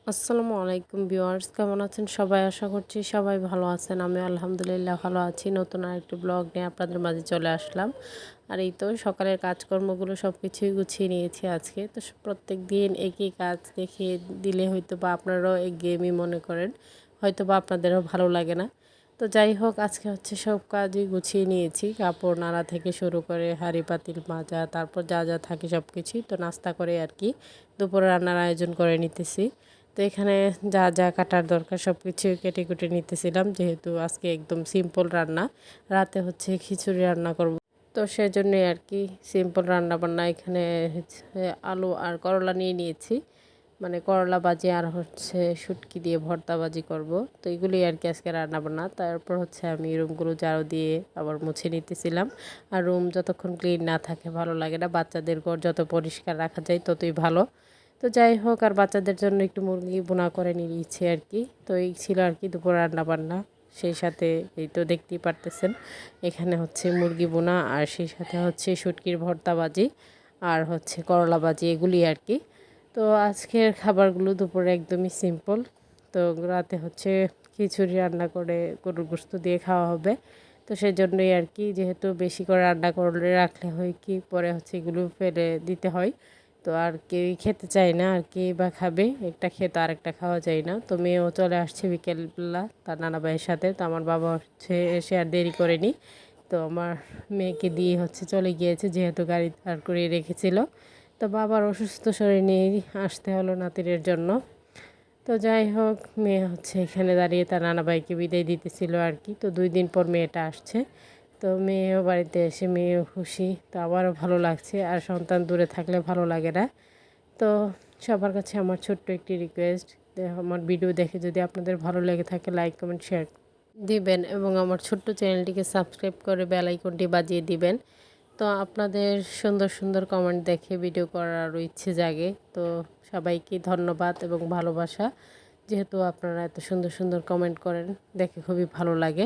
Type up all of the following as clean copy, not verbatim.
আসসালামু আলাইকুম ভিউয়ার্স, কেমন আছেন সবাই? আশা করছি সবাই ভালো আছেন। আমি আলহামদুলিল্লাহ ভালো আছি। নতুন আরেকটি ব্লগ নিয়ে আপনাদের মাঝে চলে আসলাম। আর এই তো সকালের কাজকর্মগুলো সব কিছুই গুছিয়ে নিয়েছি আজকে। তো প্রত্যেক দিন একই কাজ দেখিয়ে দিলে হয়তো বা আপনারাও একঘেয়েমি মনে করেন, হয়তো বা আপনাদেরও ভালো লাগে না। তো যাই হোক, আজকে হচ্ছে সব কাজই গুছিয়ে নিয়েছি, কাপড় নাড়া থেকে শুরু করে হাঁড়ি পাতিল মাজা, তারপর যা যা থাকে সব কিছুই। তো নাস্তা করে আর কি দুপুরে রান্নার আয়োজন করে নিতেছি। তো এখানে যা যা কাটার দরকার সব কিছু কেটে কুটে নিতেছিলাম, যেহেতু আজকে একদম সিম্পল রান্না। রাতে হচ্ছে খিচুড়ি রান্না করব, তো সেজন্যই আর কি সিম্পল রান্না বান্না। এখানে হচ্ছে আলু আর করলা নিয়ে নিয়েছি, মানে করলা ভাজি আর হচ্ছে শুটকি দিয়ে ভর্তা ভাজি করব। তো এগুলি আর কি আজকে রান্না বান্না। তারপর হচ্ছে আমি রুমগুলো ঝাড়ু দিয়ে আবার মুছে নিতেছিলাম। আর রুম যতক্ষণ ক্লিন না থাকে ভালো লাগে না, বাচ্চাদের ঘর যত পরিষ্কার রাখা যায় ততই ভালো। তো যাই হোক, আর বাচ্চাদের জন্য একটু মুরগি বোনা করে নিয়েছি আর কি। তো এই ছিল আর কি দুপুর রান্না বান্না। সেই সাথে এই তো দেখতেই পারতেছেন, এখানে হচ্ছে মুরগি বোনা আর সেই সাথে হচ্ছে শুটকির ভর্তা ভাজি আর হচ্ছে করলা ভাজি, এগুলি আর কি। তো আজকের খাবারগুলো দুপুরে একদমই সিম্পল। তো রাতে হচ্ছে খিচুড়ি রান্না করে গরুর গোশত দিয়ে খাওয়া হবে। তো সেজন্যই আর কি, যেহেতু বেশি করে রান্না করলে রাখলে হয় কি পরে হচ্ছে এগুলো ফেলে দিতে হয়। তো আর কেউই খেতে চায় না, আর কি বা খাবে, একটা খেতে আর একটা খাওয়া যায় না। তো মেয়েও চলে আসছে বিকেলবেলা তার নানা ভাইয়ের সাথে। তো আমার বাবা হচ্ছে এসে আর দেরি করেনি, তো আমার মেয়েকে দিয়ে হচ্ছে চলে গিয়েছে, যেহেতু গাড়ি দাঁড় করিয়ে রেখেছিল। তো বাবার অসুস্থ শরীর নিয়ে আসতে হলো নাতিরের জন্য। তো যাই হোক, মেয়ে হচ্ছে এখানে দাঁড়িয়ে তার নানা ভাইকে বিদায় দিতেছিল আর কি। তো 2 দিন পর মেয়েটা আসছে, তো মেয়েও বাড়িতে এসে মেয়েও খুশি, তো আবারও ভালো লাগছে। আর সন্তান দূরে থাকলে ভালো লাগে না। তো সবার কাছে আমার ছোট্ট একটি রিকোয়েস্ট, আমার ভিডিও দেখে যদি আপনাদের ভালো লেগে থাকে লাইক কমেন্ট শেয়ার দিবেন এবং আমার ছোট্ট চ্যানেলটিকে সাবস্ক্রাইব করে বেল আইকনটি বাজিয়ে দিবেন। তো আপনাদের সুন্দর সুন্দর কমেন্ট দেখে ভিডিও করার আরও ইচ্ছে জাগে। তো সবাইকে ধন্যবাদ এবং ভালোবাসা, যেহেতু আপনারা এত সুন্দর সুন্দর কমেন্ট করেন, দেখে খুবই ভালো লাগে।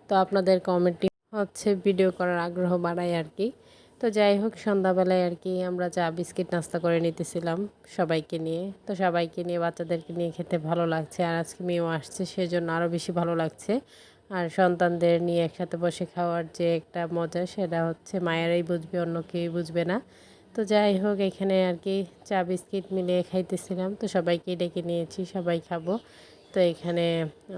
তো আপনাদের কমেন্টটি হচ্ছে ভিডিও করার আগ্রহ বাড়ায় আর কি। তো যাই হোক, সন্ধ্যাবেলায় আর কি আমরা চা বিস্কিট নাস্তা করে নিতেছিলাম সবাইকে নিয়ে। তো সবাইকে নিয়ে বাচ্চাদেরকে নিয়ে খেতে ভালো লাগছে, আর আজকে মেয়েও আসছে সেজন্য আরও বেশি ভালো লাগছে। আর সন্তানদের নিয়ে একসাথে বসে খাওয়ার যে একটা মজা, সেটা হচ্ছে মায়েরাই বুঝবে, অন্য কেউই বুঝবে না। তো যাই হোক, এখানে আর কি চা বিস্কিট মিলিয়ে খাইতেছিলাম। তো সবাইকে ডেকে নিয়েছি, সবাই খাবো। তো এখানে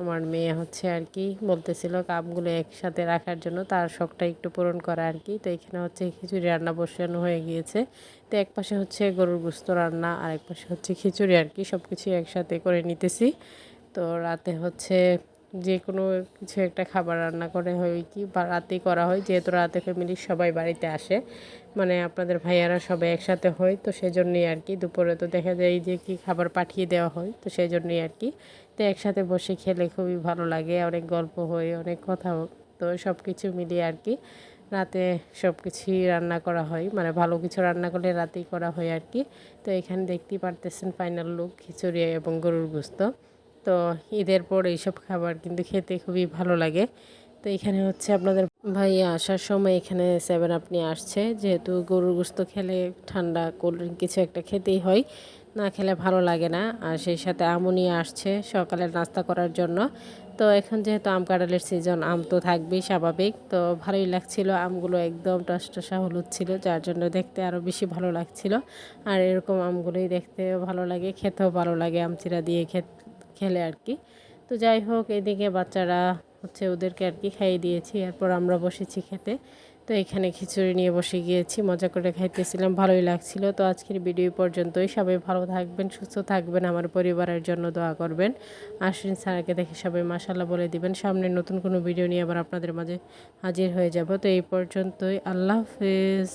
আমার মেয়ে হচ্ছে আর কি বলতেছিল কাপগুলো একসাথে রাখার জন্য, তার শখটা একটু পূরণ করা আর কি। তো এখানে হচ্ছে খিচুড়ি রান্না বসানো হয়ে গিয়েছে। তো এক পাশে হচ্ছে গরুর গোশত রান্না আর এক পাশে হচ্ছে খিচুড়ি আর কি, সব কিছু একসাথে করে নিতেছি। তো রাতে হচ্ছে যে কোনো কিছু একটা খাবার রান্না করে হয় কি, বা রাতেই করা হয়, যেহেতু রাতে ফ্যামিলির সবাই বাড়িতে আসে, মানে আপনাদের ভাইয়ারা সবাই একসাথে হয়। তো সেজন্যই আর কি দুপুরে তো দেখা যায় যে কি খাবার পাঠিয়ে দেওয়া হয়, তো সেই জন্যই আর কি। তো একসাথে বসে খেলে খুবই ভালো লাগে, অনেক গল্প হয়, অনেক কথা তো সব কিছু মিলিয়ে আর কি রাতে সব কিছুই রান্না করা হয়, মানে ভালো কিছু রান্না করলে রাতেই করা হয় আর কি। তো এখানে দেখতেই পারতেছেন ফাইনাল লুক, খিচুড়ি এবং গরুর গোশত। তো ঈদের পর এইসব খাবার কিন্তু খেতে খুবই ভালো লাগে। তো এখানে হচ্ছে আপনাদের ভাইয়া আসার সময় এখানে 7 আপ নিয়ে আসছে, যেহেতু গরুর গোশত খেলে ঠান্ডা কোল্ড ড্রিঙ্ক কিছু একটা খেতেই হয়, না খেলে ভালো লাগে না। আর সেই সাথে আমও নিয়ে আসছে সকালে নাস্তা করার জন্য। তো এখন যেহেতু আম কাঁঠালের সিজন, আম তো থাকবেই স্বাভাবিক। তো ভালোই লাগছিল, আমগুলো একদম টসটসা হলুদ ছিল, যার জন্য দেখতে আরও বেশি ভালো লাগছিল। আর এরকম আমগুলোই দেখতে ভালো লাগে, খেতেও ভালো লাগে আম চিরা দিয়ে খেলে আর কি। তো যাই হোক, এদিকে বাচ্চারা হচ্ছে ওদেরকে আর কি খাইয়ে দিয়েছি, এরপর আমরা বসেছি খেতে। তো এখানে খিচুড়ি নিয়ে বসে গিয়েছি, মজা করে খাইতেছিলাম, ভালোই লাগছিল। তো আজকের ভিডিও পর্যন্তই, সবাই ভালো থাকবেন, সুস্থ থাকবেন, আমার পরিবারের জন্য দোয়া করবেন। আশ্বিন স্যারকে দেখে সবাই মাশাল্লাহ বলে দিবেন। সামনে নতুন কোনো ভিডিও নিয়ে আবার আপনাদের মাঝে হাজির হয়ে যাব। তো এই পর্যন্তই, আল্লাহ হাফেজ।